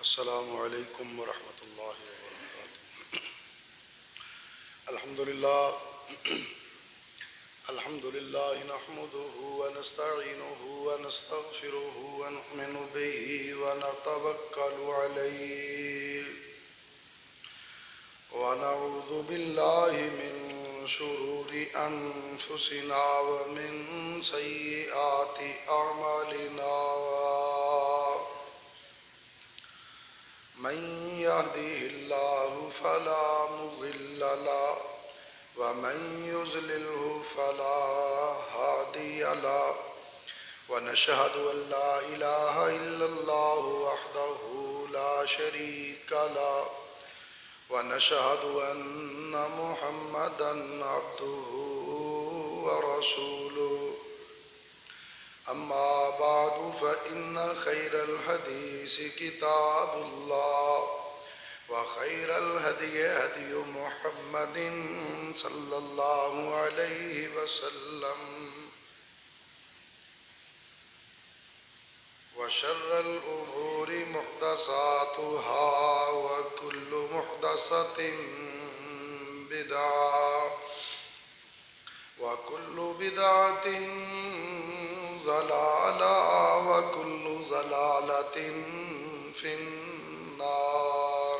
السلام علیکم ورحمۃ اللہ وبرکاتہ۔ الحمدللہ نحمده ونستعینه ونستغفره ونؤمن به ونتوکل علیہ ونعوذ باللہ من شرور انفسنا ومن سیئات اعمالنا من يهده الله فلا مضل له ومن يضلله فلا هادي له ونشهد أن لا إله إلا الله وحده لا شريك له ونشهد أن محمدا عبده ورسوله أما بعد فإن خير الحديث كتاب الله وخير الهدي هدي محمد صلى الله عليه وسلم وشر الأمور محدثاتها وكل محدثة بدعة وكل بدعة ضلالة وكل ضلالة في النار۔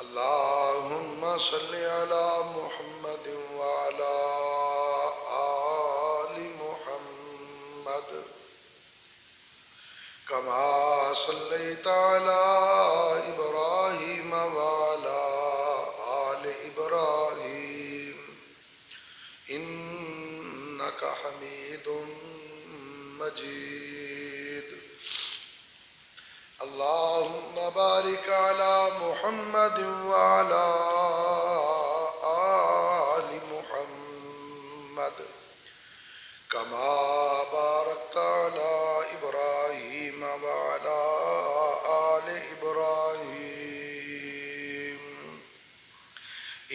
اللهم صل على محمد وعلى آل محمد كما صليت على إبراهيم وعلى آل إبراهيم إنك حميد مجيد۔ اللهم بارك على محمد وعلى آل محمد كما باركت على إبراهيم وعلى آل إبراهيم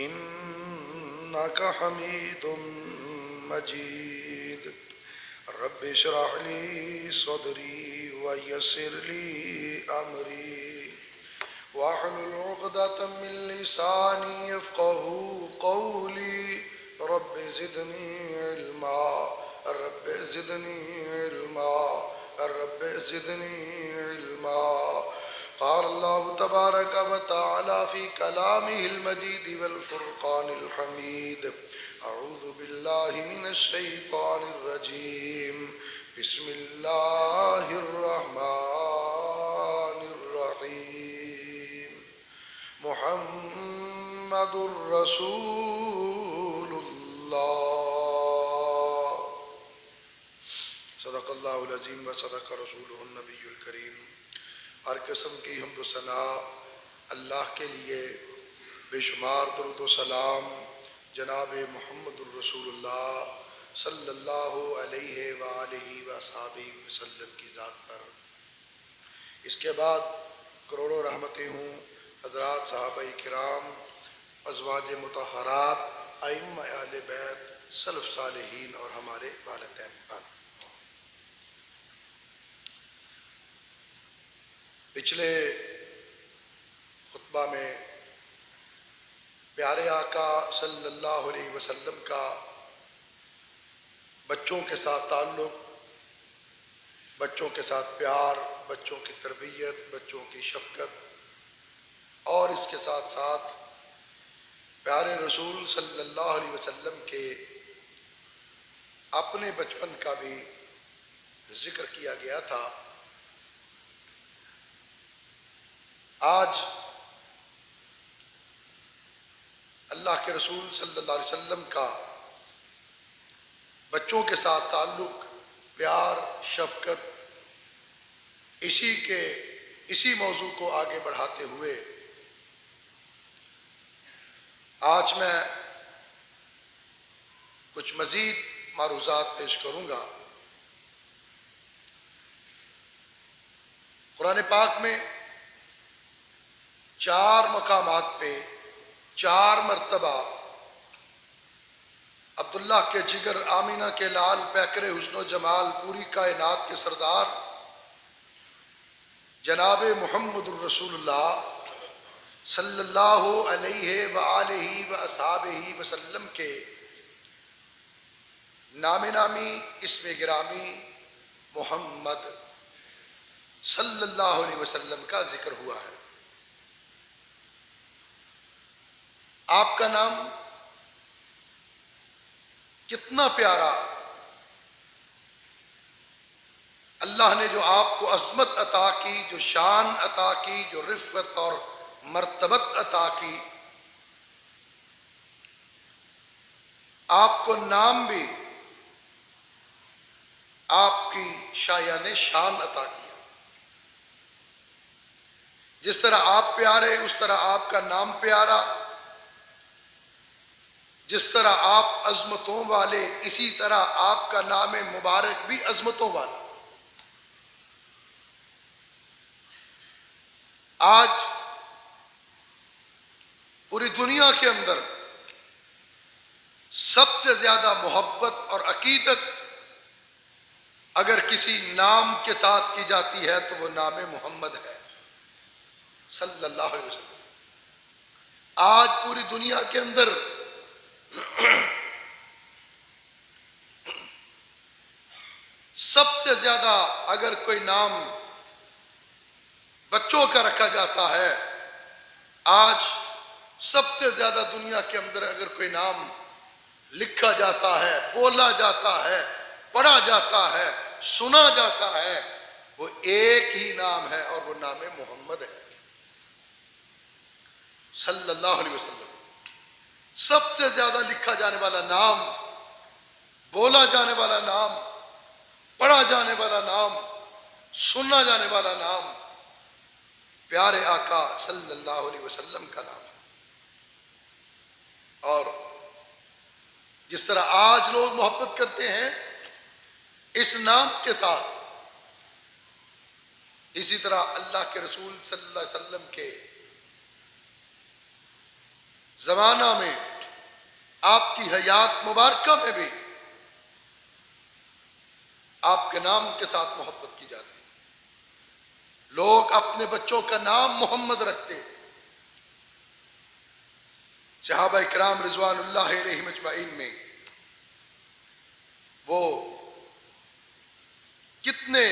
إنك حميد مجيد۔ رب اشرح لي صدري ويسر لي أمري واحلل عقدة من لساني يفقهوا قولي رب زدني علما رب زدني علما رب زدني علما۔ قال الله تبارك وتعالى في كلامه المجيد والفرقان الحميد: أعوذ بالله من الشيطان الرجيم، بسم الله الرحمن الرحيم، محمد رسول الله۔ صدق اللہ العظیم و صدق رسولہ النبی الکریم۔ ہر قسم کی حمد و ثنا اللہ کے لیے، بے شمار درود و سلام جناب محمد الرسول اللہ صلی اللہ علیہ وآلہ وصحبہ وسلم کی ذات پر۔ اس کے بعد کروڑوں رحمتیں ہوں حضرات صحابہ کرام، ازواج مطہرات، ائمہ اہل بیت، سلف صالحین اور ہمارے والدین پر۔ پچھلے خطبہ میں پیارے آقا صلی اللہ علیہ وسلم کا بچوں کے ساتھ تعلق، بچوں کے ساتھ پیار، بچوں کی تربیت، بچوں کی شفقت، اور اس کے ساتھ ساتھ پیارے رسول صلی اللہ علیہ وسلم کے اپنے بچپن کا بھی ذکر کیا گیا تھا۔ آج اللہ کے رسول صلی اللہ علیہ وسلم کا بچوں کے ساتھ تعلق، پیار، شفقت، اسی موضوع کو آگے بڑھاتے ہوئے آج میں کچھ مزید معروضات پیش کروں گا۔ قرآن پاک میں 4 مقامات پہ 4 مرتبہ عبداللہ کے جگر، آمینہ کے لال، پیکر حسن و جمال، پوری کائنات کے سردار جناب محمد الرسول اللہ صلی اللہ علیہ وآلہ وصحبہ وسلم کے نام نامی اسم گرامی محمد صلی اللہ علیہ وسلم کا ذکر ہوا ہے۔ آپ کا نام کتنا پیارا، اللہ نے جو آپ کو عظمت عطا کی، جو شان عطا کی، جو رفعت اور مرتبت عطا کی، آپ کو نام بھی آپ کی شایان شان عطا کیا۔ جس طرح آپ پیارے اس طرح آپ کا نام پیارا، جس طرح آپ عظمتوں والے اسی طرح آپ کا نام مبارک بھی عظمتوں والا۔ آج پوری دنیا کے اندر سب سے زیادہ محبت اور عقیدت اگر کسی نام کے ساتھ کی جاتی ہے تو وہ نام محمد ہے صلی اللہ علیہ وسلم۔ آج پوری دنیا کے اندر سب سے زیادہ اگر کوئی نام بچوں کا رکھا جاتا ہے، آج سب سے زیادہ دنیا کے اندر اگر کوئی نام لکھا جاتا ہے، بولا جاتا ہے، پڑھا جاتا ہے، سنا جاتا ہے، وہ ایک ہی نام ہے اور وہ نام محمد ہے صلی اللہ علیہ وسلم۔ سب سے زیادہ لکھا جانے والا نام، بولا جانے والا نام، پڑھا جانے والا نام، سنا جانے والا نام پیارے آقا صلی اللہ علیہ وسلم کا نام ہے۔ اور جس طرح آج لوگ محبت کرتے ہیں اس نام کے ساتھ، اسی طرح اللہ کے رسول صلی اللہ علیہ وسلم کے زمانہ میں آپ کی حیات مبارکہ میں بھی آپ کے نام کے ساتھ محبت کی جاتی ہے۔ لوگ اپنے بچوں کا نام محمد رکھتے۔ صحابہ کرام رضوان اللہ علیہم اجمعین میں وہ کتنے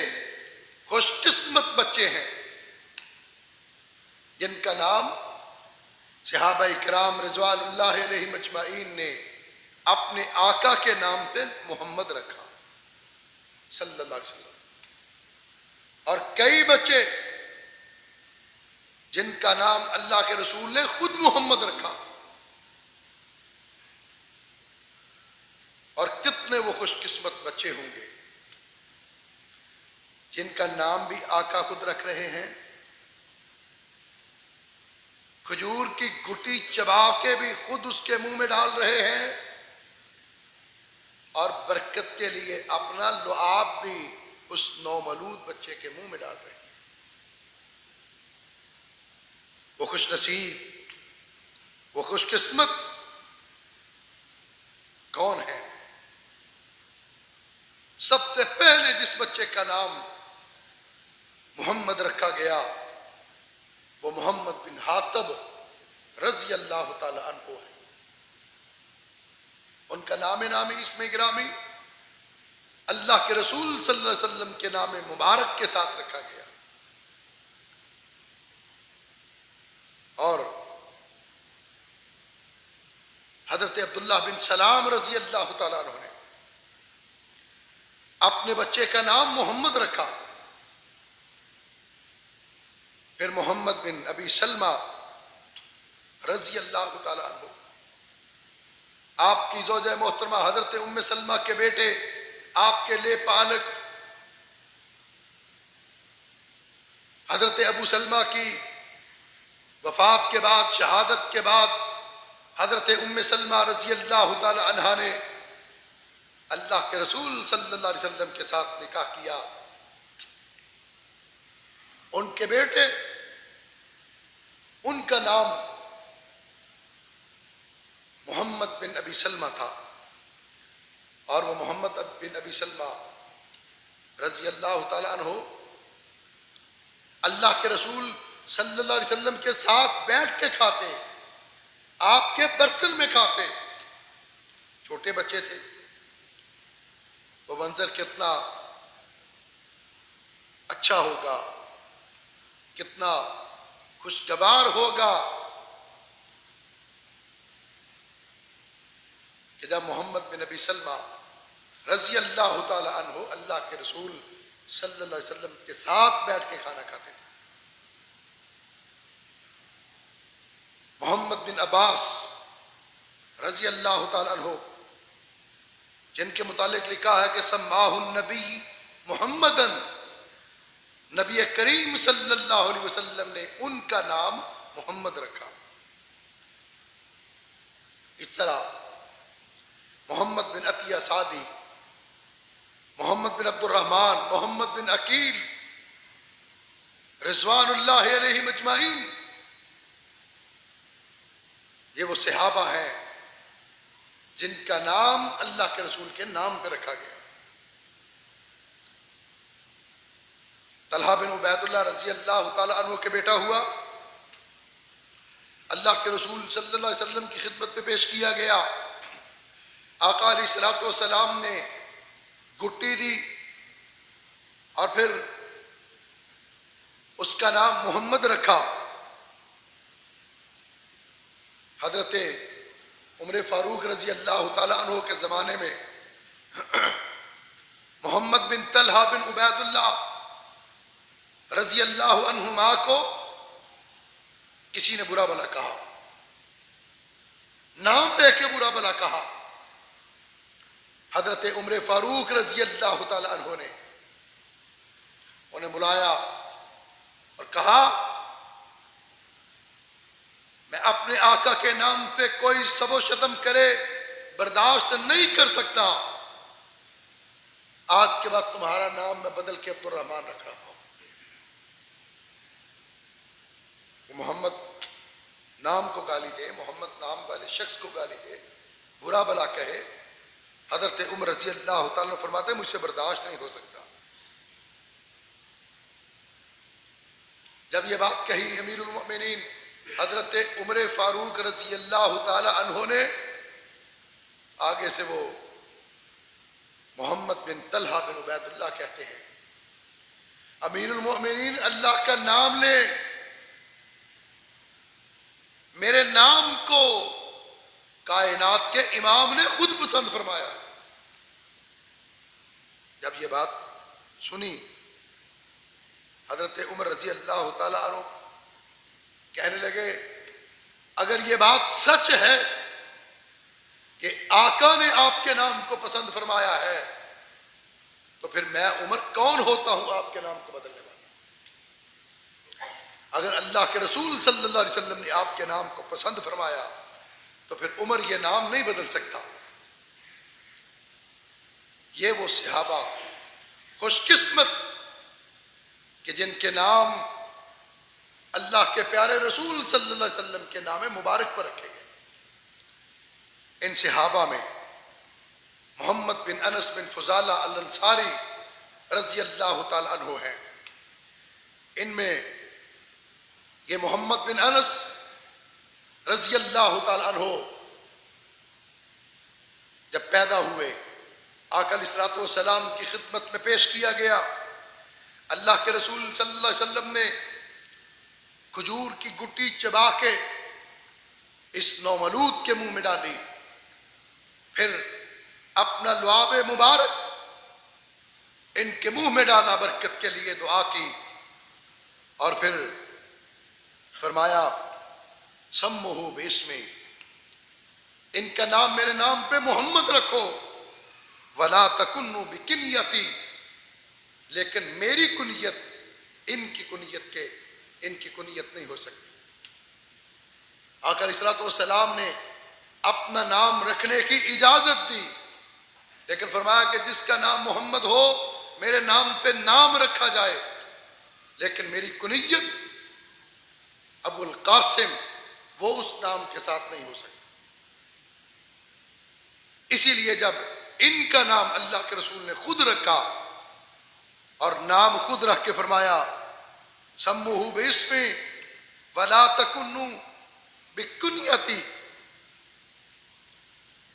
خوش قسمت بچے ہیں جن کا نام صحابہ کرام رضوان اللہ علیہم اجمعین نے اپنے آقا کے نام پہ محمد رکھا صلی اللہ علیہ وسلم۔ اور کئی بچے جن کا نام اللہ کے رسول نے خود محمد رکھا، اور کتنے وہ خوش قسمت بچے ہوں گے جن کا نام بھی آقا خود رکھ رہے ہیں، کھجور کی گٹی چبا کے بھی خود اس کے منہ میں ڈال رہے ہیں، اور برکت کے لیے اپنا لعاب بھی اس نومولود بچے کے منہ میں ڈال رہے ہیں۔ وہ خوش نصیب، وہ خوش قسمت کون ہے؟ سب سے پہلے جس بچے کا نام محمد رکھا گیا وہ محمد بن حاتب رضی اللہ تعالی عنہ ہے۔ ان کا نام نامی اسم گرامی اللہ کے رسول صلی اللہ علیہ وسلم کے نام مبارک کے ساتھ رکھا گیا۔ اور حضرت عبداللہ بن سلام رضی اللہ تعالیٰ عنہ نے اپنے بچے کا نام محمد رکھا۔ پھر محمد بن ابی سلمہ رضی اللہ تعالیٰ عنہ، آپ کی زوجہ محترمہ حضرت ام سلمہ کے بیٹے، آپ کے لے پالک حضرت ابو سلمہ کی وفات کے بعد، شہادت کے بعد، حضرت ام سلمہ رضی اللہ تعالی عنہا نے اللہ کے رسول صلی اللہ علیہ وسلم کے ساتھ نکاح کیا۔ ان کے بیٹے، ان کا نام محمد بن ابی سلمہ تھا، اور وہ محمد بن ابی سلمہ رضی اللہ تعالیٰ عنہ اللہ کے رسول صلی اللہ علیہ وسلم کے ساتھ بیٹھ کے کھاتے، آپ کے برتن میں کھاتے، چھوٹے بچے تھے، وہ منظر کتنا اچھا ہوگا، کتنا خوشگوار ہوگا کہ جب محمد بن ابی سلمہ رضی اللہ تعالی عنہ اللہ کے رسول صلی اللہ علیہ وسلم کے ساتھ بیٹھ کے کھانا کھاتے تھے۔ محمد بن عباس رضی اللہ تعالی عنہ، جن کے متعلق لکھا ہے کہ سماہ النبی محمدن، نبی کریم صلی اللہ علیہ وسلم نے ان کا نام محمد رکھا۔ اس طرح محمد بن عطیہ سعدی، محمد بن عبد الرحمن، محمد بن عقیل رضوان اللہ علیہم اجمعین، یہ وہ صحابہ ہیں جن کا نام اللہ کے رسول کے نام پہ رکھا گیا۔ طلحہ بن عبید اللہ رضی اللہ تعالی عنہ کے بیٹا ہوا، اللہ کے رسول صلی اللہ علیہ وسلم کی خدمت میں پیش کیا گیا۔ آقا علیہ الصلوۃ والسلام نے گٹی دی اور پھر اس کا نام محمد رکھا۔ حضرت عمر فاروق رضی اللہ تعالی عنہ کے زمانے میں محمد بن طلحہ بن عبید اللہ رضی اللہ عنہما کو کسی نے برا بھلا کہا، نام دے کے برا بھلا کہا۔ حضرت عمر فاروق رضی اللہ تعالی عنہ نے انہیں بلایا اور کہا، میں اپنے آقا کے نام پہ کوئی سب و شتم کرے برداشت نہیں کر سکتا، آج کے بعد تمہارا نام میں بدل کے عبد الرحمن رکھ رہا ہوں۔ محمد نام کو گالی دے، محمد نام والے شخص کو گالی دے، برا بلا کہے، حضرت عمر رضی اللہ تعالیٰ نے فرماتے ہیں مجھ سے برداشت نہیں ہو سکتا۔ جب یہ بات کہی امیر المؤمنین حضرت عمر فاروق رضی اللہ تعالی عنہ نے، آگے سے وہ محمد بن طلحہ بن عبید اللہ کہتے ہیں، امیر المؤمنین اللہ کا نام لے، میرے نام کو کائنات کے امام نے خود پسند فرمایا۔ جب یہ بات سنی حضرت عمر رضی اللہ تعالی عنہ کہنے لگے، اگر یہ بات سچ ہے کہ آقا نے آپ کے نام کو پسند فرمایا ہے تو پھر میں عمر کون ہوتا ہوں آپ کے نام کو بدلنے والا؟ اگر اللہ کے رسول صلی اللہ علیہ وسلم نے آپ کے نام کو پسند فرمایا تو پھر عمر یہ نام نہیں بدل سکتا۔ یہ وہ صحابہ خوش قسمت کہ جن کے نام اللہ کے پیارے رسول صلی اللہ علیہ وسلم کے نام مبارک پر رکھے گئے۔ ان صحابہ میں محمد بن انس بن فضالہ الانصاری رضی اللہ تعالی عنہ ہیں۔ ان میں یہ محمد بن انس رضی اللہ تعالی عنہ جب پیدا ہوئے، آقا علیہ الصلوۃ والسلام کی خدمت میں پیش کیا گیا، اللہ کے رسول صلی اللہ علیہ وسلم نے کھجور کی گٹی چبا کے اس نومولود کے منہ میں ڈالی، پھر اپنا لعاب مبارک ان کے منہ میں ڈالا، برکت کے لیے دعا کی، اور پھر فرمایا سمّوہ باسمی، ان کا نام میرے نام پہ محمد رکھو، ولا تکنوا بکنیتی، لیکن میری کنیت ان کی کنیت نہیں ہو سکتی۔ آقا علیہ الصلوۃ والسلام نے اپنا نام رکھنے کی اجازت دی، لیکن فرمایا کہ جس کا نام محمد ہو میرے نام پہ نام رکھا جائے، لیکن میری کنیت ابو القاسم وہ اس نام کے ساتھ نہیں ہو سکتی۔ اسی لیے جب ان کا نام اللہ کے رسول نے خود رکھا اور نام خود رکھ کے فرمایا سموہ باسمی ولا تکنوا بکنیتی،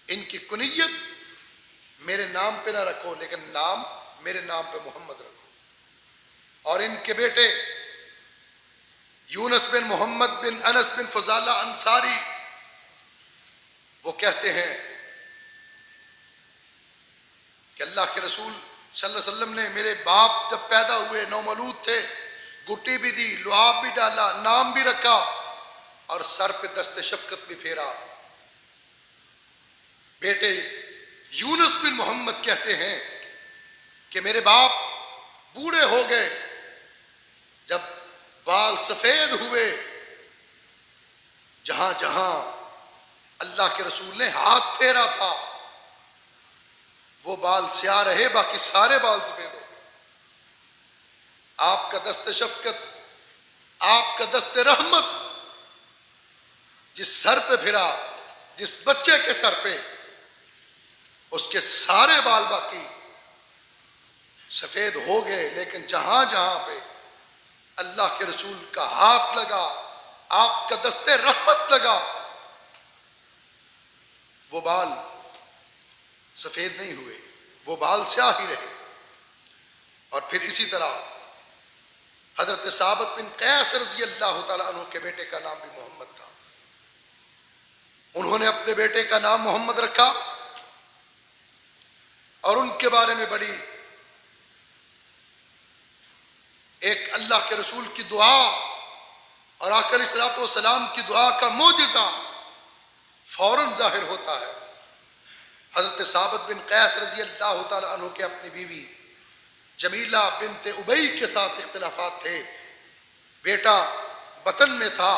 ان کی کنیت میرے نام پہ نہ رکھو لیکن نام میرے نام پہ محمد رکھو۔ اور ان کے بیٹے یونس بن محمد بن انس بن فضالہ انصاری وہ کہتے ہیں کہ اللہ کے رسول صلی اللہ علیہ وسلم نے میرے باپ جب پیدا ہوئے نومولود تھے، گٹی بھی دی، لعاب بھی ڈالا، نام بھی رکھا اور سر پہ دست شفقت بھی پھیرا۔ بیٹے یونس بن محمد کہتے ہیں کہ میرے باپ بوڑھے ہو گئے، جب بال سفید ہوئے، جہاں جہاں اللہ کے رسول نے ہاتھ پھیرا تھا وہ بال سیاہ رہے، باقی سارے بال سفید ہو۔ آپ کا دست شفقت، آپ کا دست رحمت جس سر پہ پھرا، جس بچے کے سر پہ، اس کے سارے بال باقی سفید ہو گئے، لیکن جہاں جہاں پہ اللہ کے رسول کا ہاتھ لگا، آپ کا دست رحمت لگا، وہ بال سفید نہیں ہوئے، وہ بال سیاہ ہی رہے۔ اور پھر اسی طرح حضرت ثابت بن قیس رضی اللہ تعالیٰ عنہ کے بیٹے کا نام بھی محمد تھا، انہوں نے اپنے بیٹے کا نام محمد رکھا، اور ان کے بارے میں بڑی ایک اللہ کے رسول کی دعا اور آقا علیہ الصلوۃ والسلام کی دعا کا معجزہ فوراً ظاہر ہوتا ہے۔ حضرت ثابت بن قیس رضی اللہ تعالیٰ عنہ کے اپنی بیوی جمیلہ بنت ابی کے ساتھ اختلافات تھے، بیٹا بطن میں تھا۔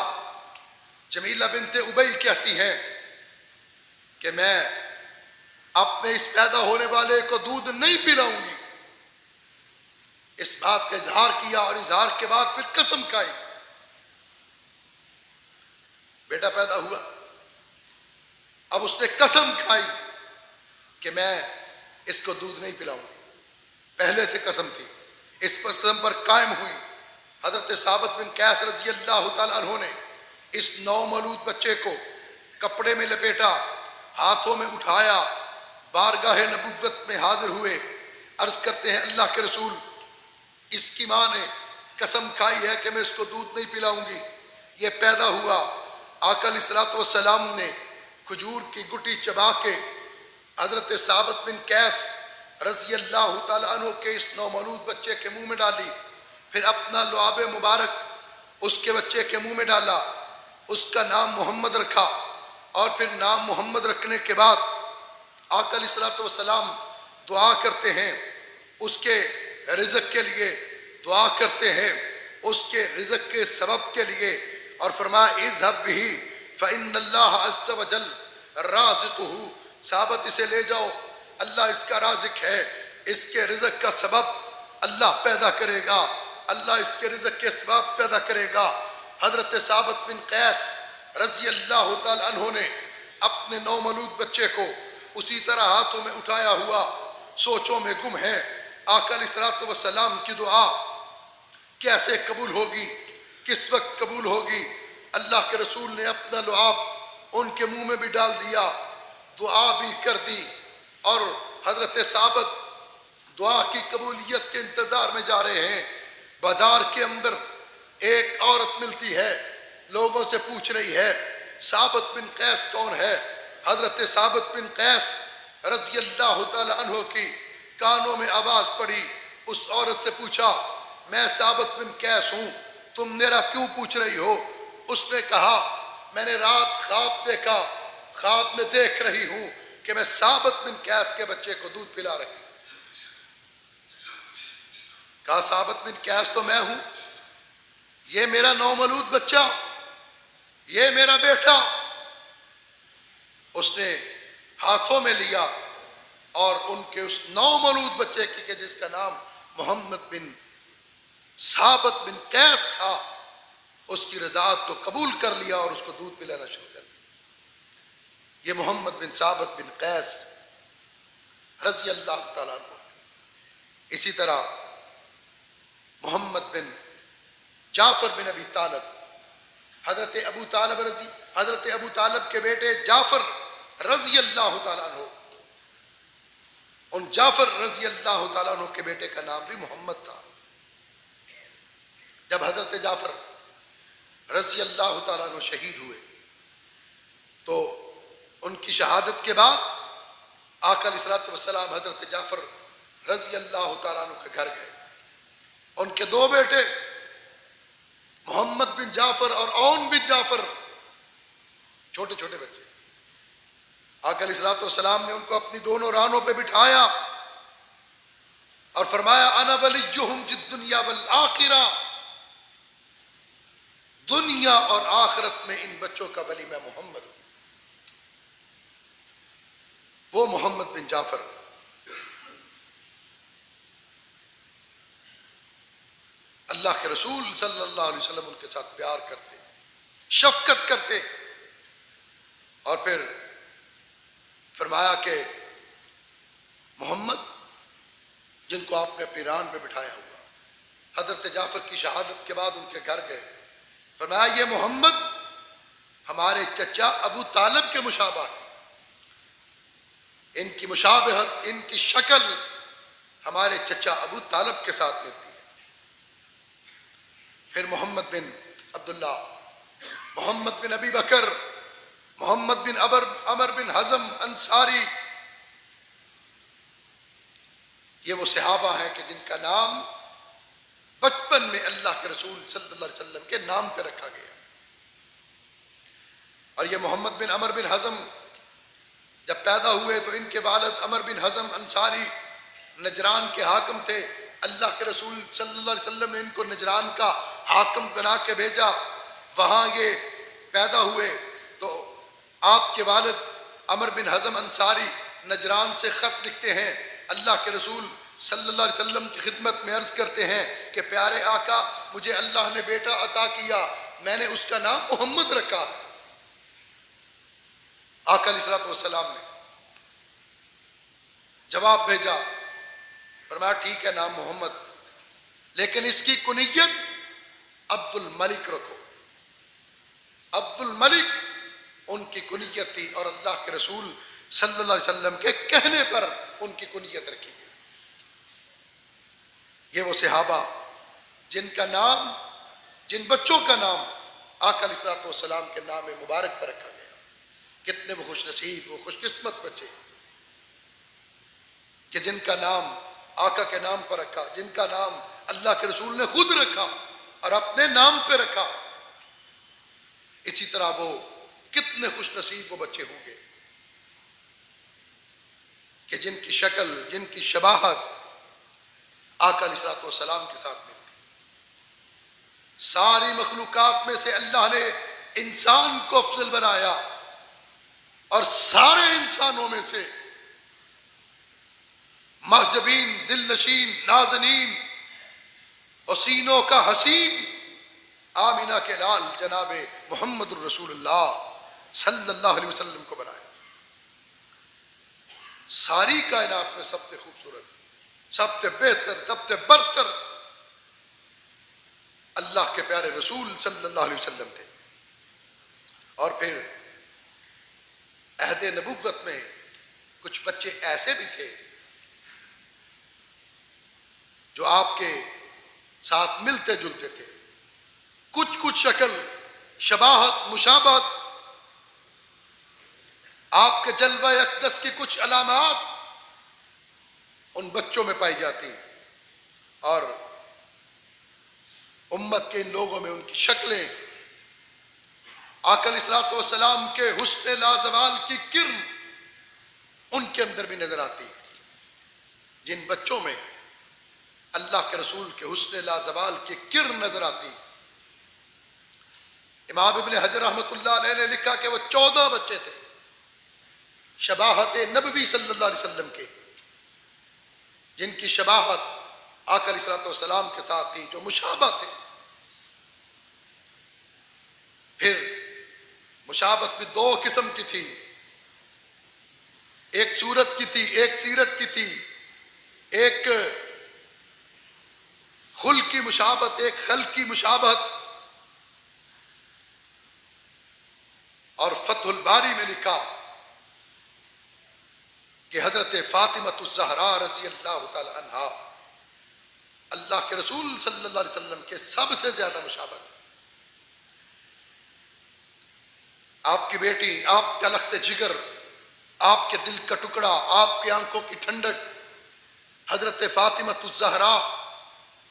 جمیلہ بنت ابی کہتی ہیں کہ میں اپنے اس پیدا ہونے والے کو دودھ نہیں پلاؤں گی، اس بات کا اظہار کیا اور اظہار کے بعد پھر قسم کھائی۔ بیٹا پیدا ہوا، اب اس نے قسم کھائی کہ میں اس کو دودھ نہیں پلاؤں گی، پہلے سے قسم تھی، اس قسم پر قائم ہوئی۔ حضرت ثابت بن قیس رضی اللہ تعالیٰ عنہ نے اس نومولود بچے کو کپڑے میں لپیٹا، ہاتھوں میں اٹھایا، بارگاہ نبوت میں حاضر ہوئے، عرض کرتے ہیں اللہ کے رسول اس کی ماں نے قسم کھائی ہے کہ میں اس کو دودھ نہیں پلاؤں گی، یہ پیدا ہوا۔ آقا علیہ الصلوۃ والسلام نے کھجور کی گٹی چبا کے حضرت ثابت بن قیس رضی اللہ تعالیٰ عنہ کے اس نومولود بچے کے منہ میں ڈالی، پھر اپنا لعاب مبارک اس کے بچے کے منہ میں ڈالا، اس کا نام محمد رکھا، اور پھر نام محمد رکھنے کے بعد آقا علیہ الصلوۃ والسلام دعا کرتے ہیں، اس کے رزق کے لیے دعا کرتے ہیں، اس کے رزق کے سبب کے لیے، اور فرمایا اذهب به فإن الله عز وجل رازقه، ثابت اسے لے جاؤ، اللہ اس کا رازق ہے، اس کے رزق کا سبب اللہ پیدا کرے گا، اللہ اس کے رزق کے اسباب پیدا کرے گا۔ حضرت ثابت بن قیس رضی اللہ تعالی عنہ نے اپنے نومولود بچے کو اسی طرح ہاتھوں میں اٹھایا ہوا سوچوں میں گم ہے، آقا علیہ الصلوۃ والسلام کی دعا کیسے قبول ہوگی، کس وقت قبول ہوگی؟ اللہ کے رسول نے اپنا لعاب ان کے منہ میں بھی ڈال دیا، دعا بھی کر دی، اور حضرت ثابت دعا کی قبولیت کے انتظار میں جا رہے ہیں۔ بازار کے اندر ایک عورت ملتی ہے، لوگوں سے پوچھ رہی ہے ثابت بن قیس کون ہے؟ حضرت ثابت بن قیس رضی اللہ تعالی عنہ کی کانوں میں آواز پڑی، اس عورت سے پوچھا میں ثابت بن قیس ہوں، تم میرا کیوں پوچھ رہی ہو؟ اس نے کہا میں نے رات خواب دیکھا، خواب میں دیکھ رہی ہوں کہ میں ثابت بن قیس کے بچے کو دودھ پلا رہی ہوں۔ کہا ثابت بن قیس تو میں ہوں، یہ میرا نومولود بچہ، یہ میرا بیٹا۔ اس نے ہاتھوں میں لیا اور ان کے اس نومولود بچے کی کہ جس کا نام محمد بن ثابت بن قیس تھا، اس کی رضاعت کو قبول کر لیا اور اس کو دودھ پلانا شروع کر دیا۔ یہ محمد بن ثابت بن قیس رضی اللہ تعالیٰ عنہ۔ اسی طرح محمد بن جعفر بن ابی طالب، حضرت ابو طالب کے بیٹے جعفر رضی اللہ تعالیٰ عنہ، ان جعفر رضی اللہ تعالیٰ عنہ کے بیٹے کا نام بھی محمد تھا۔ جب حضرت جعفر رضی اللہ تعالیٰ عنہ شہید ہوئے تو ان کی شہادت کے بعد آقا علیہ الصلوۃ والسلام حضرت جعفر رضی اللہ تعالیٰ عنہ کے گھر گئے۔ ان کے دو بیٹے محمد بن جعفر اور اون بن جعفر، چھوٹے چھوٹے بچے، آقا علیہ الصلوۃ والسلام نے ان کو اپنی دونوں رانوں پہ بٹھایا اور فرمایا انا ولیہم فی الدنیا والآخرہ، دنیا اور آخرت میں ان بچوں کا ولی میں محمد ہوں۔ وہ محمد بن جعفر اللہ کے رسول صلی اللہ علیہ وسلم ان کے ساتھ پیار کرتے، شفقت کرتے، اور پھر فرمایا کہ محمد جن کو آپ نے اپنی ران پہ بٹھایا ہوا، حضرت جعفر کی شہادت کے بعد ان کے گھر گئے، فرمایا یہ محمد ہمارے چچا ابو طالب کے مشابہ ہے، ان کی مشابہت، ان کی شکل ہمارے چچا ابو طالب کے ساتھ ملتی ہے۔ پھر محمد بن عبداللہ، محمد بن ابی بکر، محمد بن عمر بن حزم انصاری، یہ وہ صحابہ ہیں کہ جن کا نام بچپن میں اللہ کے رسول صلی اللہ علیہ وسلم کے نام پہ رکھا گیا۔ اور یہ محمد بن عمر بن حزم جب پیدا ہوئے تو ان کے والد عمر بن حزم انصاری نجران کے حاکم تھے۔ اللہ کے رسول صلی اللہ علیہ وسلم نے ان کو نجران کا حاکم بنا کے بھیجا، وہاں یہ پیدا ہوئے تو آپ کے والد عمر بن حزم انصاری نجران سے خط لکھتے ہیں، اللہ کے رسول صلی اللہ علیہ وسلم کی خدمت میں عرض کرتے ہیں کہ پیارے آقا مجھے اللہ نے بیٹا عطا کیا، میں نے اس کا نام محمد رکھا۔ آقا علیہ الصلوۃ والسلام نے جواب بھیجا، فرمایا ٹھیک ہے نام محمد، لیکن اس کی کنیت عبد الملک رکھو۔ عبد الملک ان کی کنیت تھی اور اللہ کے رسول صلی اللہ علیہ وسلم کے کہنے پر ان کی کنیت رکھی گئی۔ یہ وہ صحابہ جن کا نام، جن بچوں کا نام آقا علیہ الصلوۃ والسلام کے نام مبارک پر رکھا گیا۔ کتنے وہ خوش نصیب، وہ خوش قسمت بچے کہ جن کا نام آقا کے نام پر رکھا، جن کا نام اللہ کے رسول نے خود رکھا اور اپنے نام پہ رکھا۔ اسی طرح وہ کتنے خوش نصیب وہ بچے ہوں گے کہ جن کی شکل، جن کی شباہت آقا علیہ الصلوۃ والسلام کے ساتھ ملتی۔ ساری مخلوقات میں سے اللہ نے انسان کو افضل بنایا اور سارے انسانوں میں سے محجبین، دل نشین، نازنین، حسینوں کا حسین آمینہ کے لال جناب محمد الرسول اللہ صلی اللہ علیہ وسلم کو بنایا۔ ساری کائنات میں سب سے خوبصورت، سب سے بہتر، سب سے برتر اللہ کے پیارے رسول صلی اللہ علیہ وسلم تھے۔ اور پھر عہد نبوت میں کچھ بچے ایسے بھی تھے جو آپ کے ساتھ ملتے جلتے تھے، کچھ شکل، شباہت، مشابہت، آپ کے جلوہ اقدس کی کچھ علامات ان بچوں میں پائی جاتی، اور امت کے ان لوگوں میں ان کی شکلیں آقا علیہ الصلوۃ والسلام کے حسن لازوال کی کرن ان کے اندر بھی نظر آتی۔ جن بچوں میں اللہ کے رسول کے حسن لازوال کی کرن نظر آتی، امام ابن حجر رحمۃ اللہ علیہ نے لکھا کہ وہ 14 بچے تھے شباہت نبوی صلی اللہ علیہ وسلم کے، جن کی شباہت آقا علیہ الصلوۃ والسلام کے ساتھ تھی، جو مشابہ تھے۔ پھر مشابہت بھی 2 قسم کی تھی، ایک صورت کی تھی، ایک سیرت کی تھی، ایک خلقی مشابہت ایک خلقی مشابہت. اور فتح الباری میں لکھا کہ حضرت فاطمۃ الزہراء رضی اللہ تعالی عنہا اللہ کے رسول صلی اللہ علیہ وسلم کے سب سے زیادہ مشابہت. آپ کی بیٹی، آپ کا لخت جگر، آپ کے دل کا ٹکڑا، آپ کی آنکھوں کی ٹھنڈک حضرت فاطمۃ الزہراء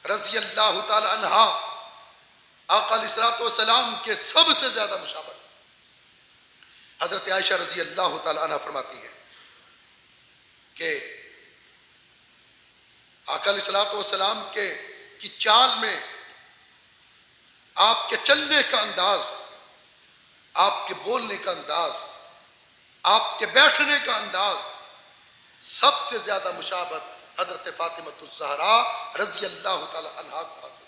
رضی اللہ تعالی عنہا آقا علیہ الصلوۃ والسلام کے سب سے زیادہ مشابہت. حضرت عائشہ رضی اللہ تعالی عنہا فرماتی ہے کہ آقا علیہ الصلوۃ والسلام کی چال میں، آپ کے چلنے کا انداز، آپ کے بولنے کا انداز، آپ کے بیٹھنے کا انداز، سب سے زیادہ مشابہت حضرت فاطمۃ الزہراء رضی اللہ تعالی عنہا کو حاصل.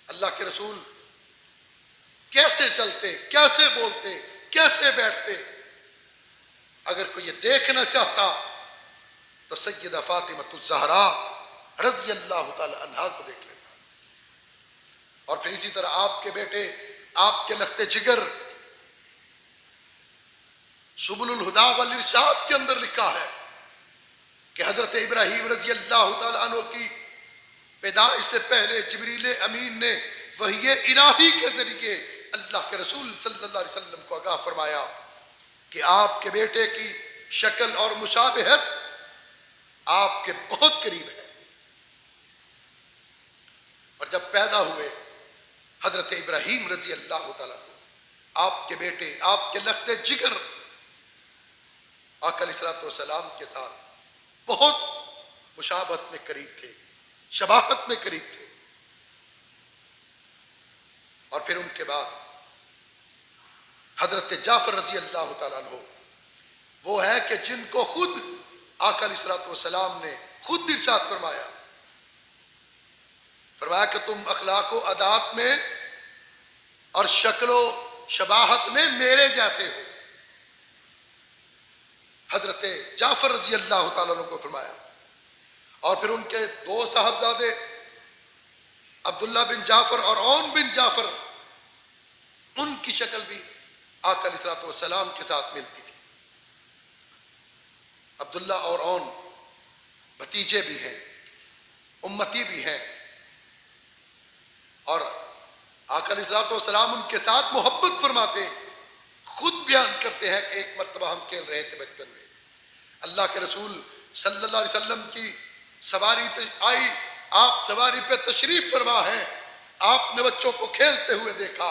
اللہ کے رسول کیسے چلتے، کیسے بولتے، کیسے بیٹھتے، اگر کوئی یہ دیکھنا چاہتا تو سیدہ فاطمۃ الزہراء رضی اللہ تعالی عنہا کو دیکھ لیتا. اور پھر اسی طرح آپ کے بیٹے، آپ کے لخت جگر، سبل الہدی والارشاد کے اندر لکھا ہے کہ حضرت ابراہیم رضی اللہ تعالی عنہ کی پیدائش سے پہلے جبریل امین نے وحی الہی کے ذریعے اللہ کے رسول صلی اللہ علیہ وسلم کو آگاہ فرمایا کہ آپ کے بیٹے کی شکل اور مشابہت آپ کے بہت قریب ہے. اور جب پیدا ہوئے حضرت ابراہیم رضی اللہ تعالیٰ آپ کے بیٹے، آپ کے لخت جگر آقا علیہ الصلوۃ والسلام کے ساتھ بہت مشابہت میں قریب تھے، شباہت میں قریب تھے. اور پھر ان کے بعد حضرت جعفر رضی اللہ تعالیٰ عنہ وہ ہے کہ جن کو خود آقا علیہ الصلوۃ والسلام نے خود ارشاد فرمایا کہ تم اخلاق و عادات میں اور شکل و شباہت میں میرے جیسے ہو. حضرت جعفر رضی اللہ تعالیٰ عنہ کو فرمایا. اور پھر ان کے دو صاحبزادے عبداللہ بن جعفر اور اون بن جعفر، ان کی شکل بھی آقا علیہ الصلوۃ والسلام کے ساتھ ملتی تھی. عبداللہ اور اون بھتیجے بھی ہیں، امتی بھی ہیں، اور آقا علیہ الصلوۃ والسلام ان کے ساتھ محبت فرماتے. خود بیان کرتے ہیں کہ ایک مرتبہ ہم کھیل رہے تھے بچپن میں، اللہ کے رسول صلی اللہ علیہ وسلم کی سواری آئی، آپ سواری پہ تشریف فرما ہیں، آپ نے بچوں کو کھیلتے ہوئے دیکھا.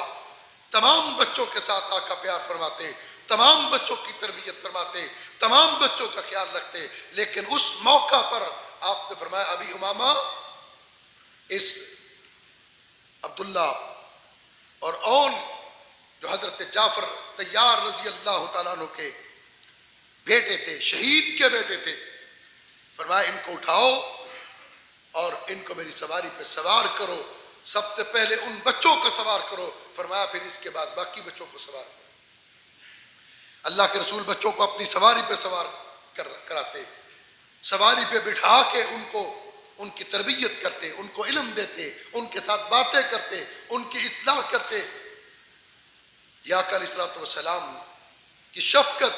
تمام بچوں کے ساتھ آقا پیار فرماتے، تمام بچوں کی تربیت فرماتے، تمام بچوں کا خیال رکھتے. لیکن اس موقع پر آپ نے فرمایا ابھی امامہ، اس عبداللہ اور اون جو حضرت جعفر طیار رضی اللہ تعالیٰ عنہ کے بیٹے تھے، شہید کے بیٹے تھے، فرمایا ان کو اٹھاؤ اور ان کو میری سواری پہ سوار کرو. سب سے پہلے ان بچوں کو سوار کرو، فرمایا پھر اس کے بعد باقی بچوں کو سوار کرو. اللہ کے رسول بچوں کو اپنی سواری پہ سوار کراتے، سواری پہ بٹھا کے ان کی تربیت کرتے، ان کو علم دیتے، ان کے ساتھ باتیں کرتے، ان کی اصلاح کرتے. یا آقا علیہ الصلوۃ والسلام کی شفقت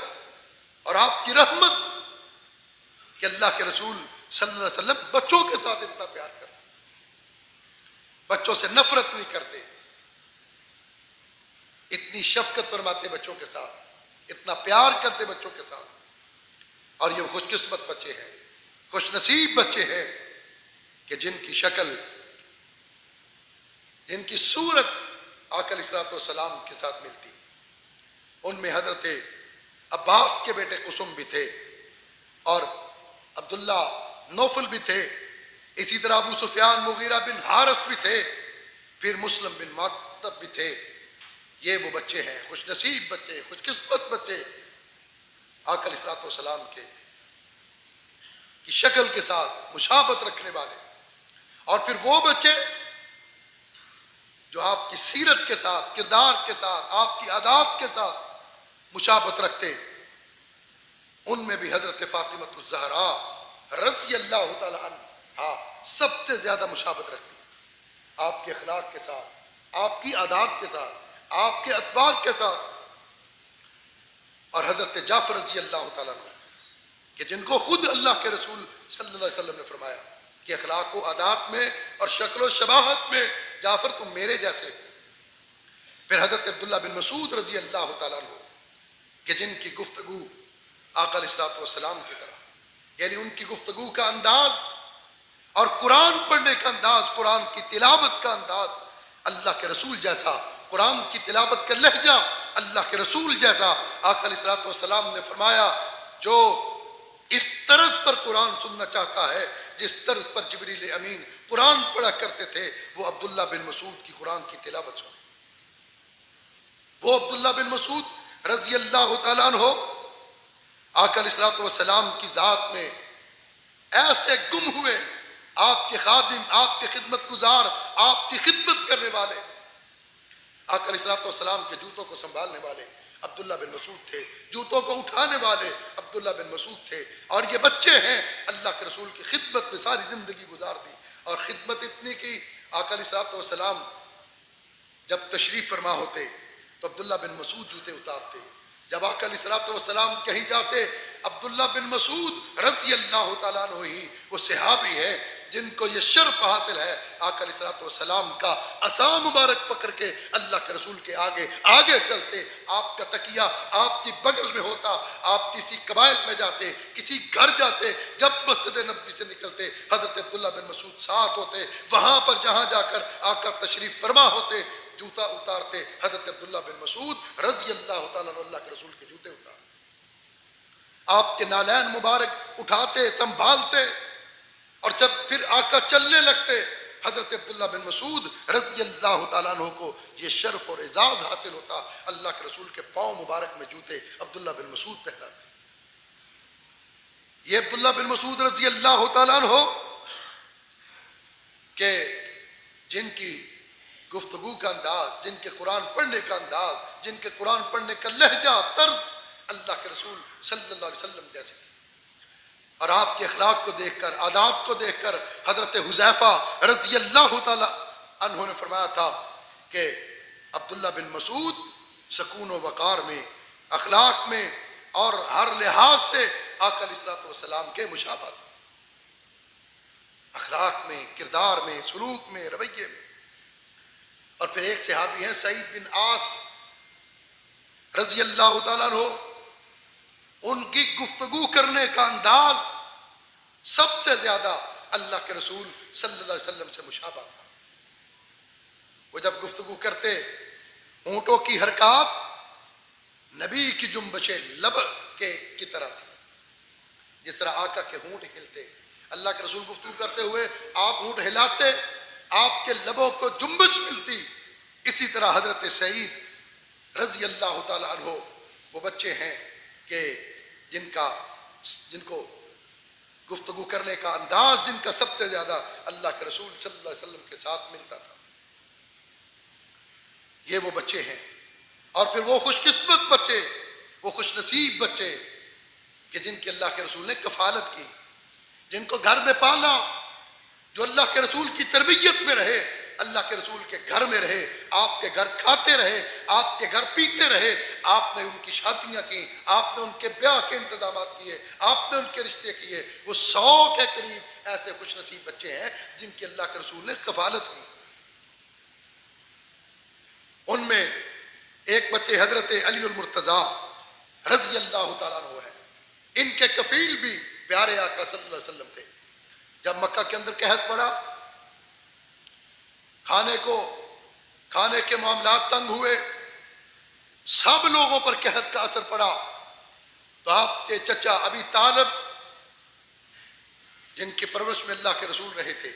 اور آپ کی رحمت کہ اللہ کے رسول صلی اللہ علیہ وسلم بچوں کے ساتھ اتنا پیار کرتے، بچوں سے نفرت نہیں کرتے، اتنی شفقت فرماتے بچوں کے ساتھ، اتنا پیار کرتے بچوں کے ساتھ. اور یہ خوش قسمت بچے ہیں، خوش نصیب بچے ہیں کہ جن کی شکل، جن کی صورت آقا علیہ الصلوۃ والسلام کے ساتھ ملتی. ان میں حضرت عباس کے بیٹے قسم بھی تھے، اور عبداللہ نوفل بھی تھے، اسی طرح ابو سفیان مغیرہ بن حارث بھی تھے، پھر مسلم بن معتب بھی تھے. یہ وہ بچے ہیں، خوش نصیب بچے، خوش قسمت بچے، آقا علیہ الصلوۃ والسلام کی شکل کے ساتھ مشابہت رکھنے والے. اور پھر وہ بچے جو آپ کی سیرت کے ساتھ، کردار کے ساتھ، آپ کی عادات کے ساتھ مشابہت رکھتے. ان میں بھی حضرت فاطمۃ الزہراء رضی اللہ تعالی عنہا سب سے زیادہ مشابہت رکھتی ہیں آپ کے اخلاق کے ساتھ، آپ کی عادات کے ساتھ، آپ کے اطوار کے ساتھ. اور حضرت جعفر رضی اللہ تعالیٰ عنہ کہ جن کو خود اللہ کے رسول صلی اللہ علیہ وسلم نے فرمایا کہ اخلاق و عادات میں اور شکل و شباہت میں جعفر تم میرے جیسے. پھر حضرت عبداللہ بن مسعود رضی اللہ تعالیٰ عنہ کہ جن کی گفتگو آقا علیہ الصلوۃ والسلام کی طرح، یعنی ان کی گفتگو کا انداز اور قرآن پڑھنے کا انداز، قرآن کی تلاوت کا انداز اللہ کے رسول جیسا، قرآن کی تلاوت کا لہجہ اللہ کے رسول جیسا. آقا علیہ الصلوۃ والسلام نے فرمایا جو اس طرز پر قرآن سننا چاہتا ہے جس طرز پر جبریل امین قرآن پڑھا کرتے تھے، وہ عبداللہ بن مسعود کی قرآن کی تلاوت سنے. وہ عبداللہ بن مسعود رضی اللہ تعالیٰ عنہ آقا علیہ الصلوۃ والسلام کی ذات میں ایسے گم ہوئے، آپ کے خادم، آپ کے خدمت گزار، آپ کی خدمت کرنے والے، آقا علیہ الصلوۃ والسلام کے جوتوں کو سنبھالنے والے عبداللہ بن مسعود تھے، جوتوں کو اٹھانے والے عبداللہ بن مسعود تھے. اور یہ بچے ہیں، اللہ کے رسول کی خدمت میں ساری زندگی گزار دی. اور خدمت اتنی کی، آقا علیہ الصلوۃ والسلام جب تشریف فرما ہوتے تو عبداللہ بن مسعود جوتے اتارتے. جب آقا علیہ الصلوۃ والسلام کہیں جاتے، عبداللہ بن مسعود رضی اللہ تعالیٰ عنہ ہی وہ صحابی ہے جن کو یہ شرف حاصل ہے آقا علیہ الصلوۃ والسلام کا عصا مبارک پکڑ کے اللہ کے رسول کے آگے آگے چلتے. آپ کا تکیہ آپ کی بغل میں ہوتا، آپ کسی قبائل میں جاتے، کسی گھر جاتے، جب مسجد نبوی سے نکلتے حضرت عبداللہ بن مسعود ساتھ ہوتے. وہاں پر جہاں جا کر آقا تشریف فرما ہوتے، جوتا اتارتے، حضرت عبداللہ بن مسعود رضی اللہ تعالیٰ عنہ اللہ کے رسول کے جوتے اتارتے، آپ کے نالین مبارک اٹھاتے، سنبھالتے. اور جب پھر آقا چلنے لگتے، حضرت عبداللہ بن مسعود رضی اللہ تعالیٰ عنہ کو یہ شرف اور اعزاز حاصل ہوتا، اللہ کے رسول کے پاؤں مبارک میں جوتے عبداللہ بن مسعود پہنا. یہ عبداللہ بن مسعود رضی اللہ تعالیٰ عنہ کہ جن کی گفتگو کا انداز، جن کے قرآن پڑھنے کا انداز، جن کے قرآن پڑھنے کا لہجہ، طرز اللہ کے رسول صلی اللہ علیہ وسلم جیسے تھے. اور آپ کے اخلاق کو دیکھ کر، عادات کو دیکھ کر حضرت حذیفہ رضی اللہ تعالی عنہ نے فرمایا تھا کہ عبداللہ بن مسعود سکون و وقار میں، اخلاق میں اور ہر لحاظ سے آقا علیہ الصلوۃ والسلام کے مشابہت، اخلاق میں، کردار میں، سلوک میں، رویے میں. اور پھر ایک صحابی ہیں سعید بن عاص رضی اللہ تعالیٰ عنہ، ان کی گفتگو کرنے کا انداز سب سے زیادہ اللہ کے رسول صلی اللہ علیہ وسلم سے مشابہ تھا. وہ جب گفتگو کرتے، اونٹوں کی حرکات نبی کی جنبشیں لب کی طرح تھی. جس طرح آقا کے ہونٹ ہلتے، اللہ کے رسول گفتگو کرتے ہوئے آپ ہونٹ ہلاتے، آپ کے لبوں کو جنبش ملتی. اسی طرح حضرت سعید رضی اللہ تعالی عنہ وہ بچے ہیں کہ جن کو گفتگو کرنے کا انداز، جن کا سب سے زیادہ اللہ کے رسول صلی اللہ علیہ وسلم کے ساتھ ملتا تھا. یہ وہ بچے ہیں. اور پھر وہ خوش قسمت بچے، وہ خوش نصیب بچے کہ جن کی اللہ کے رسول نے کفالت کی، جن کو گھر میں پالا، جو اللہ کے رسول کی تربیت میں رہے، اللہ کے رسول کے گھر میں رہے، آپ کے گھر کھاتے رہے، آپ کے گھر پیتے رہے. آپ نے ان کی شادیاں کی، آپ نے ان کے بیاہ کے انتظامات کیے، آپ نے ان کے رشتے کیے. وہ 100 کے قریب ایسے خوش نصیب بچے ہیں جن کی اللہ کے رسول نے کفالت کی. ان میں ایک بچے حضرت علی المرتضیٰ رضی اللہ تعالیٰ عنہ ہے. ان کے کفیل بھی پیارے آقا صلی اللہ علیہ وسلم تھے. جب مکہ کے اندر قحط پڑا، کھانے کے معاملات تنگ ہوئے، سب لوگوں پر قحط کا اثر پڑا، تو آپ کے چچا ابی طالب جن کی پرورش میں اللہ کے رسول رہے تھے،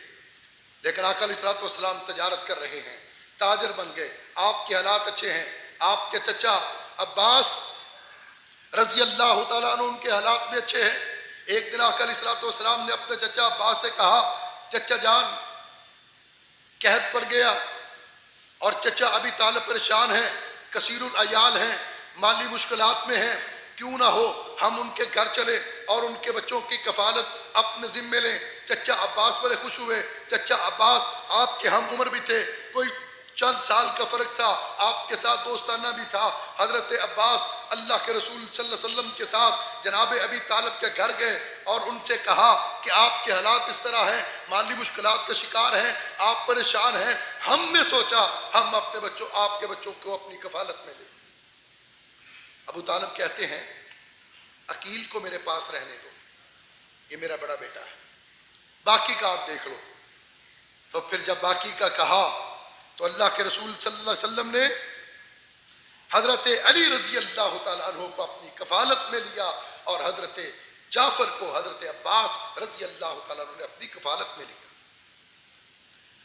لیکن آقا علیہ الصلوۃ والسلام تجارت کر رہے ہیں، تاجر بن گئے، آپ کے حالات اچھے ہیں. آپ کے چچا عباس رضی اللہ تعالیٰ عنہ ان کے حالات بھی اچھے ہیں. ایک دن آقا علیہ الصلوۃ والسلام نے اپنے چچا عباس سے کہا، چچا جان قحط پڑ گیا اور چچا ابی طالب پریشان ہیں، کثیر العیال ہیں، مالی مشکلات میں ہیں، کیوں نہ ہو ہم ان کے گھر چلے اور ان کے بچوں کی کفالت اپنے ذمے لیں. چچا عباس بڑے خوش ہوئے. چچا عباس آپ کے ہم عمر بھی تھے, کوئی چند سال کا فرق تھا, آپ کے ساتھ دوستانہ بھی تھا. حضرت عباس اللہ کے رسول صلی اللہ علیہ وسلم کے ساتھ جناب ابی طالب کے گھر گئے اور ان سے کہا کہ آپ کے حالات اس طرح ہیں, مالی مشکلات کا شکار ہیں, آپ پریشان ہیں, ہم نے سوچا ہم اپنے بچوں آپ کے بچوں کو اپنی کفالت میں لیں. ابو طالب کہتے ہیں عقیل کو میرے پاس رہنے دو, یہ میرا بڑا بیٹا ہے, باقی کا آپ دیکھ لو. تو پھر جب باقی کا کہا تو اللہ کے رسول صلی اللہ علیہ وسلم نے حضرت علی رضی اللہ تعالیٰ عنہ کو اپنی کفالت میں لیا اور حضرت جعفر کو حضرت عباس رضی اللہ تعالیٰ عنہ نے اپنی کفالت میں لیا.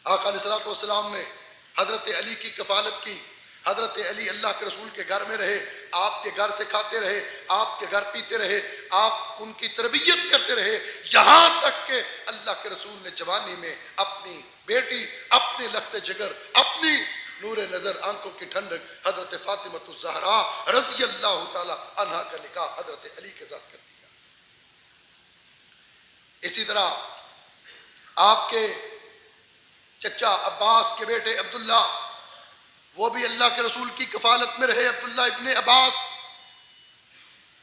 آقا علیہ الصلوۃ والسلام نے حضرت علی کی کفالت کی. حضرت علی اللہ کے رسول کے گھر میں رہے, آپ کے گھر سے کھاتے رہے, آپ کے گھر پیتے رہے, آپ ان کی تربیت کرتے رہے, یہاں تک کہ اللہ کے رسول نے جوانی میں اپنی بیٹی, اپنے لخت جگر, اپنی نور نظر آنکھوں کی ٹھنڈک حضرت فاطمہ الزہرا رضی اللہ تعالی عنہا کا نکاح حضرت علی کے ساتھ کر دیا. اسی طرح آپ کے چچا عباس کے بیٹے عبداللہ, وہ بھی اللہ کے رسول کی کفالت میں رہے. عبداللہ ابن عباس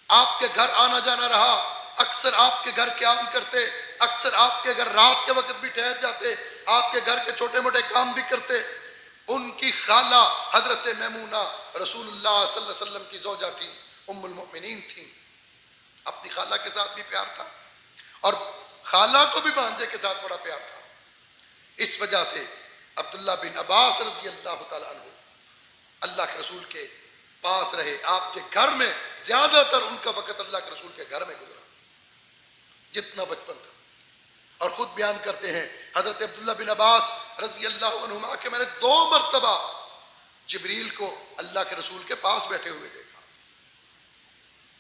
آپ کے گھر آنا جانا رہا, اکثر آپ کے گھر قیام کرتے, اکثر آپ کے گھر رات کے وقت بھی ٹھہر جاتے, آپ کے گھر کے چھوٹے موٹے کام بھی کرتے. ان کی خالہ حضرت میمونہ رسول اللہ صلی اللہ علیہ وسلم کی زوجہ تھی, ام المؤمنین تھیں. اپنی خالہ کے ساتھ بھی پیار تھا اور خالہ کو بھی بھانجے کے ساتھ بڑا پیار تھا. اس وجہ سے عبداللہ بن عباس رضی اللہ تعالیٰ عنہ اللہ کے رسول کے پاس رہے. آپ کے گھر میں زیادہ تر ان کا وقت اللہ کے رسول کے گھر میں گزرا جتنا بچپن تھا. اور خود بیان کرتے ہیں حضرت عبداللہ بن عباس رضی اللہ عنہما کہ میں نے 2 مرتبہ جبریل کو اللہ کے رسول کے پاس بیٹھے ہوئے دیکھا.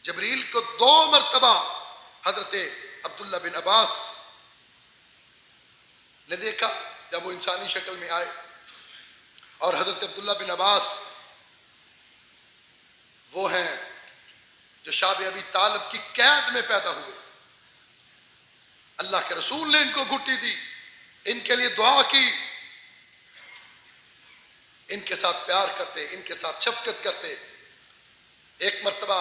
جبریل کو 2 مرتبہ حضرت عبداللہ بن عباس نے دیکھا جب وہ انسانی شکل میں آئے. اور حضرت عبداللہ بن عباس وہ ہیں جو شاب ابی طالب کی قید میں پیدا ہوئے. اللہ کے رسول نے ان کو گھٹی دی, ان کے لیے دعا کی, ان کے ساتھ پیار کرتے, ان کے ساتھ شفقت کرتے. ایک مرتبہ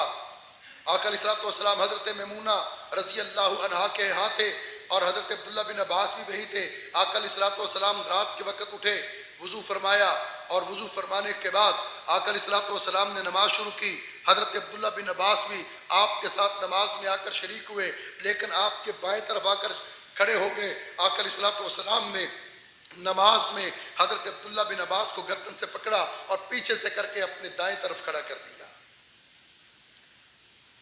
آقا علیہ الصلوۃ والسلام حضرت میمونہ رضی اللہ عنہا کے ہاں تھے اور حضرت عبداللہ بن عباس بھی وہی تھے. آقا علیہ الصلوۃ والسلام رات کے وقت اٹھے, وضو فرمایا اور وضو فرمانے کے بعد آقا علیہ الصلوۃ والسلام نے نماز شروع کی. حضرت عبداللہ بن عباس بھی آپ کے ساتھ نماز میں آ کر شریک ہوئے, لیکن آپ کے بائیں طرف آ کر کھڑے ہو گئے. آقا علیہ الصلوۃ والسلام نے نماز میں حضرت عبداللہ بن عباس کو گردن سے پکڑا اور پیچھے سے کر کے اپنے دائیں طرف کھڑا کر دیا.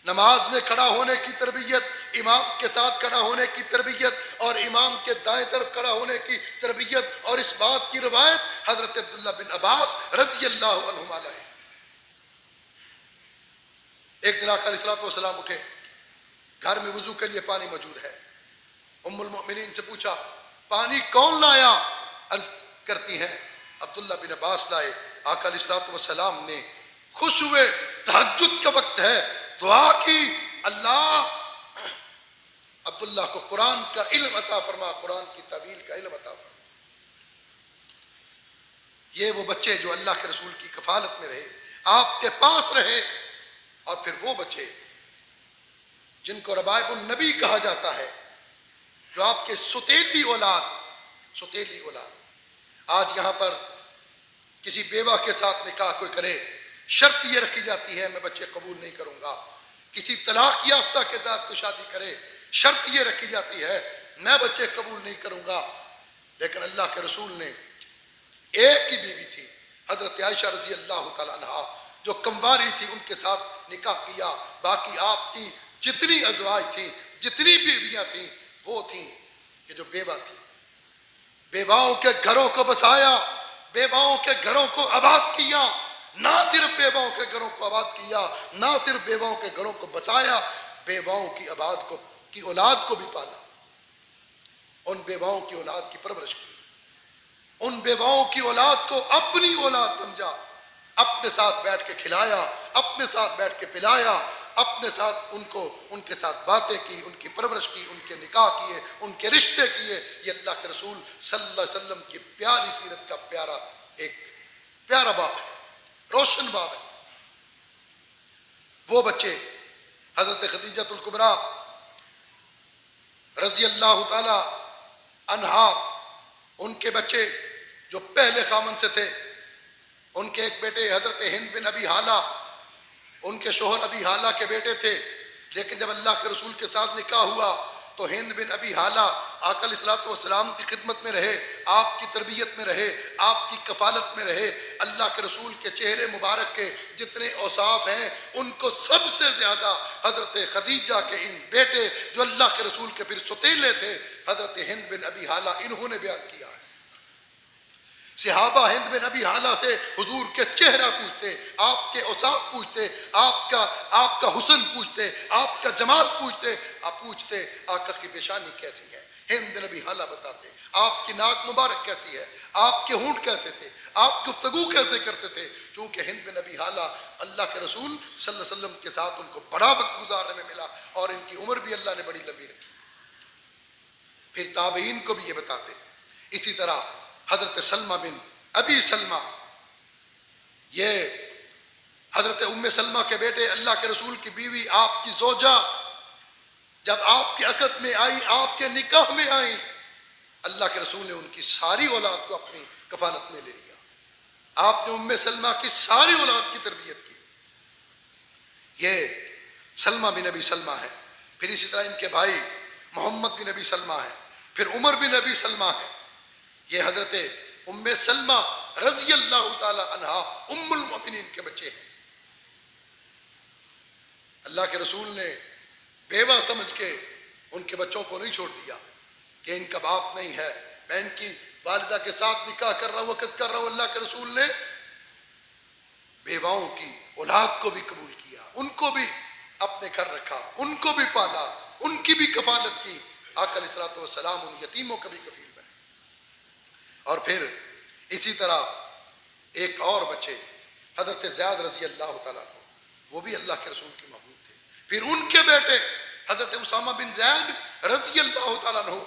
نماز میں کھڑا ہونے کی تربیت, امام کے ساتھ کھڑا ہونے کی تربیت اور امام کے دائیں طرف کھڑا ہونے کی تربیت, اور اس بات کی روایت حضرت عبداللہ بن عباس رضی اللہ عنہما لائے. ایک دن آقا علیہ الصلوۃ والسلام اٹھے, گھر میں وضو کے لیے پانی موجود ہے. ام المؤمنین سے پوچھا پانی کون لایا؟ عرض کرتی ہیں عبداللہ بن عباس لائے. آقا علیہ الصلوۃ والسلام نے خوش ہوئے, تہجد کا وقت ہے, دعا کی, اللہ عبداللہ کو قرآن کا علم عطا فرما, قرآن کی تعویل کا علم عطا فرما. یہ وہ بچے جو اللہ کے رسول کی کفالت میں رہے, آپ کے پاس رہے, اور پھر وہ بچے جن کو ربائب النبی کہا جاتا ہے, جو آپ کے ستیلی اولاد. آج یہاں پر کسی بیوہ کے ساتھ نکاح کوئی کرے, شرط یہ رکھی جاتی ہے میں بچے قبول نہیں کروں گا. کسی طلاق یافتہ کے ساتھ کوئی شادی کرے, شرط یہ رکھی جاتی ہے میں بچے قبول نہیں کروں گا. لیکن اللہ کے رسول نے ایک ہی بیوی تھی حضرت عائشہ رضی اللہ تعالی عنہا جو کمواری تھی, ان کے ساتھ نکاح کیا. باقی آپ کی جتنی ازواج تھیں, جتنی بیویاں تھیں, وہ تھیں کہ جو بیوہ تھی. بیواؤں کے گھروں کو بسایا, بیواؤں کے گھروں کو آباد کیا. نہ صرف بیواؤں کے گھروں کو آباد کیا, نہ صرف بیواؤں کے گھروں کو بسایا, بیواؤں کی اولاد کو بھی پالا. ان بیواؤں کی اولاد کی پرورش کی, ان بیواؤں کی اولاد کو اپنی اولاد سمجھا, اپنے ساتھ بیٹھ کے کھلایا, اپنے ساتھ بیٹھ کے پلایا. اپنے ساتھ ان کے ساتھ باتیں کی، ان کی پرورش کی، ان کے نکاح کیے، ان کے رشتے کیے. یہ اللہ کے رسول صلی اللہ علیہ وسلم کی پیاری سیرت کا ایک پیارا باب ہے، روشن باب ہے. وہ بچے حضرت خدیجہ الکبریٰ رضی اللہ تعالی عنہا، ان کے بچے جو پہلے خامن سے تھے، ان کے ایک بیٹے حضرت ہند بن ابی حالہ، ان کے شوہر ابی حالہ کے بیٹے تھے، لیکن جب اللہ کے رسول کے ساتھ نکاح ہوا تو ہند بن ابی حالہ آقا علیہ الصلوۃ والسلام کی خدمت میں رہے، آپ کی تربیت میں رہے، آپ کی کفالت میں رہے. اللہ کے رسول کے چہرے مبارک کے جتنے اوصاف ہیں ان کو سب سے زیادہ حضرت خدیجہ کے ان بیٹے جو اللہ کے رسول کے پھر ستیلے تھے، حضرت ہند بن ابی حالہ، انہوں نے بیان کیا ہے. صحابہ ہند بن ابی حالہ سے حضور کے چہرہ پوچھتے، آپ کے اوصاف پوچھتے، آپ کا حسن پوچھتے، آپ کا جمال پوچھتے، پوچھتے آقا کی پیشانی کیسی ہے. ہند بن ابی حالہ بتاتے آپ کی ناک مبارک کیسی ہے، آپ کے ہونٹ کیسے تھے، آپ گفتگو کیسے کرتے تھے. چونکہ ہند بن ابی حالہ اللہ کے رسول صلی اللہ علیہ وسلم کے ساتھ ان کو بڑا وقت گزارنے میں ملا اور ان کی عمر بھی اللہ نے بڑی لمبی رکھی. پھر تابعین کو بھی یہ بتاتے. اسی طرح حضرت سلمہ بن ابی سلمہ، یہ حضرت ام سلمہ کے بیٹے، اللہ کے رسول کی بیوی، آپ کی زوجہ، جب آپ کے عقد میں آئی، آپ کے نکاح میں آئی، اللہ کے رسول نے ان کی ساری اولاد کو اپنی کفالت میں لے لیا. آپ نے ام سلمہ کی ساری اولاد کی تربیت کی. یہ سلمہ بن ابی سلمہ ہے. پھر اسی طرح ان کے بھائی محمد بن ابی سلمہ ہے، پھر عمر بن ابی سلمہ ہے. یہ حضرت ام سلمہ رضی اللہ تعالی عنہا ام المؤمنین کے بچے ہیں. اللہ کے رسول نے بیوہ سمجھ کے ان کے بچوں کو نہیں چھوڑ دیا کہ ان کا باپ نہیں ہے، میں ان کی والدہ کے ساتھ نکاح کر رہا ہوں، وقت کر رہا ہوں. اللہ کے رسول نے بیواؤں کی اولاد کو بھی قبول کیا، ان کو بھی اپنے گھر رکھا، ان کو بھی پالا، ان کی بھی کفالت کی. آقا علیہ الصلوۃ والسلام ان یتیموں کا بھی کفیل بنے. اور پھر اسی طرح ایک اور بچے حضرت زید رضی اللہ تعالیٰ عنہ، وہ بھی اللہ کے رسول کے محبوب تھے. پھر ان کے بیٹے حضرت اسامہ بن زید رضی اللہ تعالیٰ عنہ،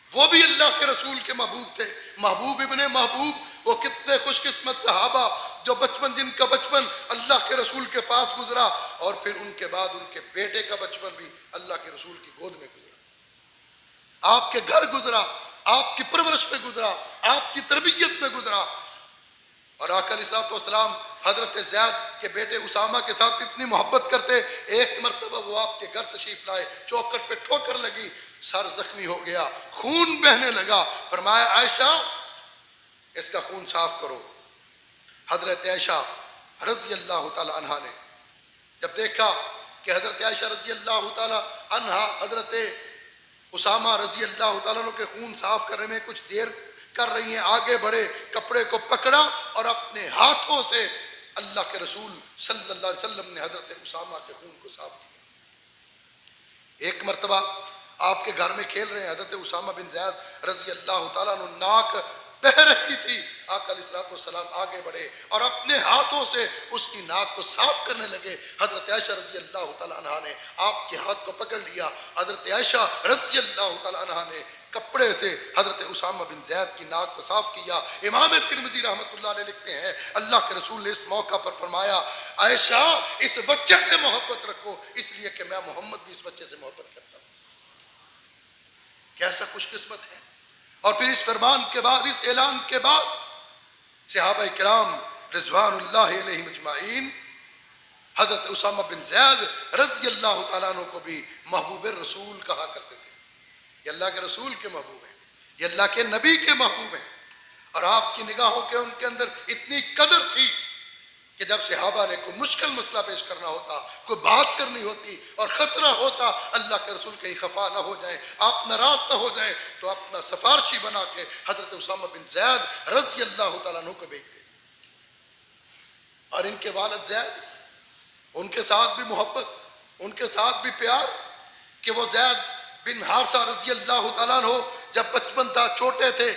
وہ بھی اللہ کے رسول کے محبوب تھے. محبوب ابن محبوب، وہ کتنے خوش قسمت صحابہ جو جن کا بچپن اللہ کے رسول کے پاس گزرا، اور پھر ان کے بعد ان کے بیٹے کا بچپن بھی اللہ کے رسول کی گود میں گزرا، آپ کے گھر گزرا، آپ کی پرورش میں گزرا، آپ کی تربیت میں گزرا. اور آقا علیہ الصلوۃ والسلام حضرت زید کے بیٹے اسامہ کے ساتھ اتنی محبت کرتے. ایک مرتبہ وہ آپ کے گھر تشریف لائے، چوکھٹ پہ ٹھوکر لگی، سر زخمی ہو گیا، خون بہنے لگا. فرمایا عائشہ اس کا خون صاف کرو. حضرت عائشہ رضی اللہ تعالی عنہا نے جب دیکھا کہ حضرت عائشہ رضی اللہ تعالی عنہا حضرت اسامہ رضی اللہ تعالیٰ عنہ کے خون صاف کرنے میں کچھ دیر کر رہی ہیں، آگے بڑھے، کپڑے کو پکڑا اور اپنے ہاتھوں سے اللہ کے رسول صلی اللہ علیہ وسلم نے حضرت اسامہ کے خون کو صاف کیا. ایک مرتبہ آپ کے گھر میں کھیل رہے ہیں، حضرت اسامہ بن زید رضی اللہ تعالیٰ عنہ، ناک بہ رہی تھی. آقا علیہ الصلوۃ والسلام آگے بڑھے اور اپنے ہاتھوں سے اس کی ناک کو صاف کرنے لگے. حضرت عائشہ رضی اللہ تعالیٰ عنہ نے آپ کے ہاتھ کو پکڑ لیا. حضرت عائشہ رضی اللہ تعالیٰ عنہ نے کپڑے سے حضرت اسامہ بن زید کی ناک کو صاف کیا. امام ترمذی رحمۃ اللہ علیہ لکھتے ہیں اللہ کے رسول نے اس موقع پر فرمایا عائشہ اس بچے سے محبت رکھو، اس لیے کہ میں محمد بھی اس بچے سے محبت کرتا ہوں. کیسا خوش قسمت ہے. اور پھر اس فرمان کے بعد، اس اعلان کے بعد صحابہ کرام رضوان اللہ علیہم اجمعین حضرت اسامہ بن زید رضی اللہ تعالیٰ عنہ کو بھی محبوب رسول کہا کرتے تھے. یہ اللہ کے رسول کے محبوب ہیں، یہ اللہ کے نبی کے محبوب ہیں. اور آپ کی نگاہوں کے ان کے اندر اتنی قدر تھی کہ جب صحابہ نے کوئی مشکل مسئلہ پیش کرنا ہوتا، کوئی بات کرنی ہوتی اور خطرہ ہوتا اللہ کے رسول کہیں خفا نہ ہو جائیں، آپ ناراض نہ ہو جائیں، تو اپنا سفارشی بنا کے حضرت اسامہ بن زید رضی اللہ تعالیٰ عنہ کو بھیجتے. اور ان کے والد زید، ان کے ساتھ بھی محبت، ان کے ساتھ بھی پیار کہ وہ زید بن حارثہ رضی اللہ تعالیٰ عنہ جب بچپن تھا، چھوٹے تھے،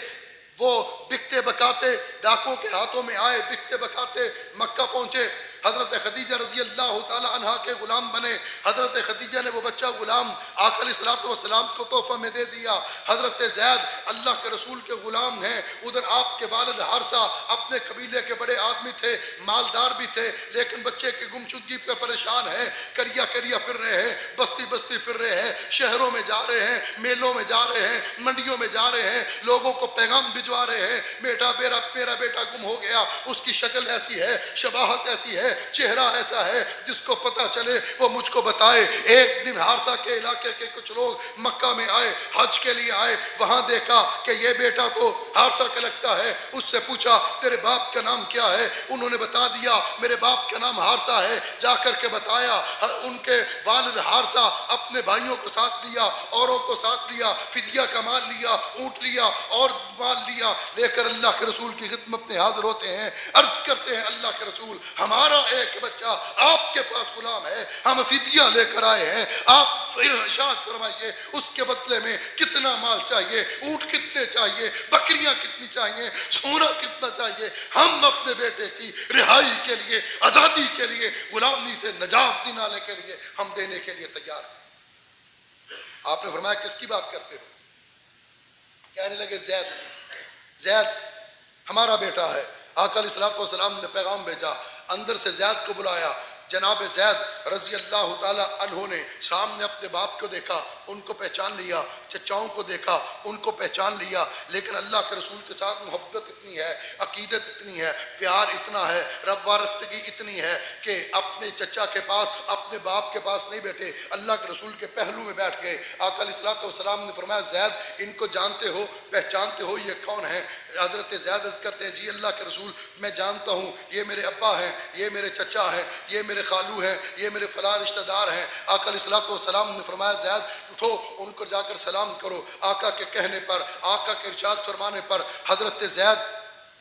وہ بکتے بکاتے ڈاکوں کے ہاتھوں میں آئے، بکتے بکاتے مکہ پہنچے. حضرت خدیجہ رضی اللہ تعالی عنہا کے غلام بنے. حضرت خدیجہ نے وہ بچہ غلام آقا علیہ الصلوۃ والسلام کو تحفہ میں دے دیا. حضرت زید اللہ کے رسول کے غلام ہیں. ادھر آپ کے والد حارثہ اپنے قبیلے کے بڑے آدمی تھے, مالدار بھی تھے, لیکن بچے کی گمشدگی پہ پریشان ہیں, کریا کریا پھر رہے ہیں, بستی بستی پھر رہے ہیں, شہروں میں جا رہے ہیں, میلوں میں جا رہے ہیں, منڈیوں میں جا رہے ہیں, لوگوں کو پیغام بھجوا رہے ہیں بیٹا میرا بیٹا گم ہو گیا, اس کی شکل ایسی ہے, شباہت ایسی ہے, چہرہ ایسا ہے, جس کو پتہ چلے وہ مجھ کو بتائے. ایک دن حارثہ کے علاقے کے کچھ لوگ مکہ میں آئے, حج کے لیے آئے, وہاں دیکھا کہ یہ بیٹا تو حارثہ کا لگتا ہے. اس سے پوچھا تیرے باپ کا نام کیا ہے؟ انہوں نے بتا دیا میرے باپ کا نام حارثہ ہے. جا کر کے بتایا. ان کے والد حارثہ اپنے بھائیوں کو ساتھ لیا, اوروں کو ساتھ لیا, فدیہ کا مال لیا, اونٹ لیا اور مال لیا, لے کر اللہ کے رسول کی خدمت میں حاضر ہوتے ہیں. عرض کرتے ہیں اللہ کے رسول ہمارا ایک بچہ آپ کے پاس غلام ہے, ہم فدیہ لے کر آئے ہیں, آپ ارشاد فرمائیے اس کے بدلے میں کتنا مال چاہیے, اونٹ کتنے چاہیے, بکریاں کتنی چاہیے, سونا کتنا چاہیے. ہم اپنے بیٹے کی رہائی کے لیے, آزادی کے لیے, غلامی سے نجات دلانے کے لیے ہم دینے کے لیے تیار ہیں. آپ نے فرمایا کس کی بات کرتے ہو؟ کہنے لگے زید ہمارا بیٹا ہے. آقا علیہ الصلوۃ والسلام نے پیغام بھیجا, اندر سے زید کو بلایا. جناب زید رضی اللہ تعالی عنہ نے سامنے اپنے باپ کو دیکھا, ان کو پہچان لیا, چچاؤں کو دیکھا, ان کو پہچان لیا, لیکن اللہ کے رسول کے ساتھ محبت اتنی ہے, عقیدت اتنی ہے, پیار اتنا ہے, رب وارفتگی اتنی ہے کہ اپنے چچا کے پاس, اپنے باپ کے پاس نہیں بیٹھے, اللہ کے رسول کے پہلو میں بیٹھ گئے. آقا علیہ الصلوۃ والسلام نے فرمایا زید ان کو جانتے ہو, پہچانتے ہو, یہ کون ہیں؟ حضرت زید عرض کرتے ہیں جی اللہ کے رسول میں جانتا ہوں, یہ میرے ابا ہیں, یہ میرے چچا ہیں, یہ میرے خالو ہیں, یہ میرے فلاں رشتہ دار ہیں. آقا علیہ الصلوۃ والسلام نے فرمایا زید اٹھو, ان کو جا کر سلام کرو. آقا کے کہنے پر, آقا کے ارشاد فرمانے پر حضرت زید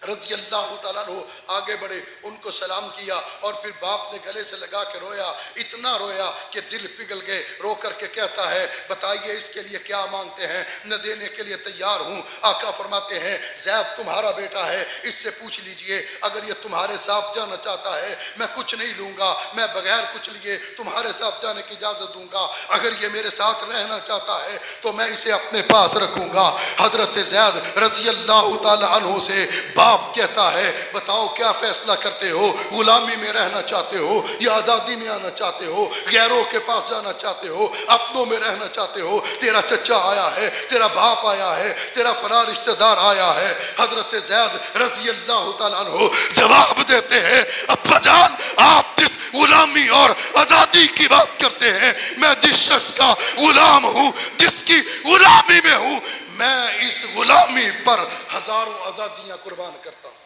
رضی اللہ تعالیٰ عنہ آگے بڑھے, ان کو سلام کیا, اور پھر باپ نے گلے سے لگا کے رویا, اتنا رویا کہ دل پگھل گئے. رو کر کے کہتا ہے بتائیے اس کے لیے کیا مانگتے ہیں, میں دینے کے لیے تیار ہوں. آقا فرماتے ہیں زید تمہارا بیٹا ہے, اس سے پوچھ لیجئے اگر یہ تمہارے ساتھ جانا چاہتا ہے میں کچھ نہیں لوں گا, میں بغیر کچھ لیے تمہارے ساتھ جانے کی اجازت دوں گا. اگر یہ میرے ساتھ رہنا چاہتا ہے تو میں اسے اپنے پاس رکھوں گا. حضرت زید رضی اللہ تعالی عنہ سے باپ کہتا ہے بتاؤ کیا فیصلہ کرتے ہو, غلامی میں رہنا چاہتے ہو یا آزادی میں آنا چاہتے ہو, غیروں کے پاس جانا چاہتے ہو, اپنوں میں رہنا چاہتے ہو, تیرا چچا آیا ہے, تیرا باپ آیا ہے, تیرا فلاں رشتہ دار آیا ہے. حضرت زید رضی اللہ تعالیٰ عنہ جواب دیتے ہیں ابا جان آپ جس غلامی اور آزادی کی بات کرتے ہیں, میں جس شخص کا غلام ہوں, جس کی غلامی میں ہوں, میں اس غلامی پر ہزاروں آزادیاں قربان کرتا ہوں.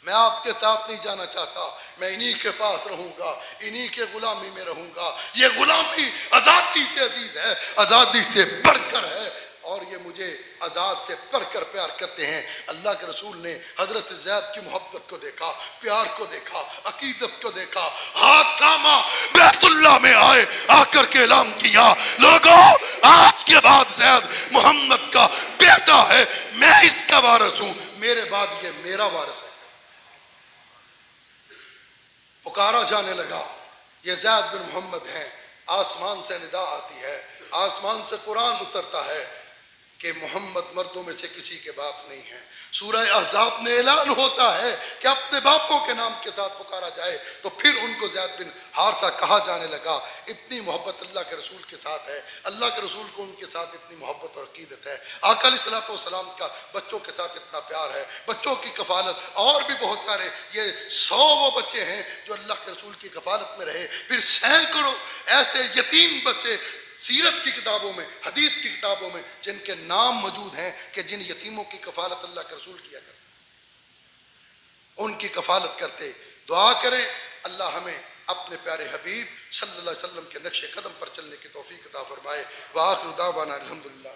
میں آپ کے ساتھ نہیں جانا چاہتا, میں انہی کے پاس رہوں گا, انہی کے غلامی میں رہوں گا. یہ غلامی آزادی سے عزیز ہے, آزادی سے بڑھ کر ہے, اور یہ مجھے آزاد سے بڑھ کر پیار کرتے ہیں. اللہ کے رسول نے حضرت زید کی محبت کو دیکھا, پیار کو دیکھا, عقیدت کو دیکھا, ہاتھ تھاما, بیت اللہ میں آئے, آ کر کے اعلان کیا لوگوں آج کے بعد زید محمد کا بیٹا ہے, میں اس کا وارث ہوں, میرے بعد یہ میرا وارث ہے. پکارا جانے لگا یہ زید بن محمد ہیں. آسمان سے ندا آتی ہے, آسمان سے قرآن اترتا ہے کہ محمد مردوں میں سے کسی کے باپ نہیں ہیں. سورہ احزاب میں اعلان ہوتا ہے کہ اپنے باپوں کے نام کے ساتھ پکارا جائے, تو پھر ان کو زید بن حارثہ کہا جانے لگا. اتنی محبت اللہ کے رسول کے ساتھ ہے, اللہ کے رسول کو ان کے ساتھ اتنی محبت اور عقیدت ہے. آقا علیہ الصلوۃ والسلام کا بچوں کے ساتھ اتنا پیار ہے, بچوں کی کفالت, اور بھی بہت سارے, یہ 100 وہ بچے ہیں جو اللہ کے رسول کی کفالت میں رہے. پھر سینکڑوں ایسے یتیم بچے سیرت کی کتابوں میں, حدیث کی کتابوں میں جن کے نام موجود ہیں کہ جن یتیموں کی کفالت اللہ کے رسول کیا کرتے, ان کی کفالت کرتے. دعا کریں اللہ ہمیں اپنے پیارے حبیب صلی اللہ علیہ وسلم کے نقش قدم پر چلنے کی توفیق عطا فرمائے. وآخر دعوانا الحمدللہ.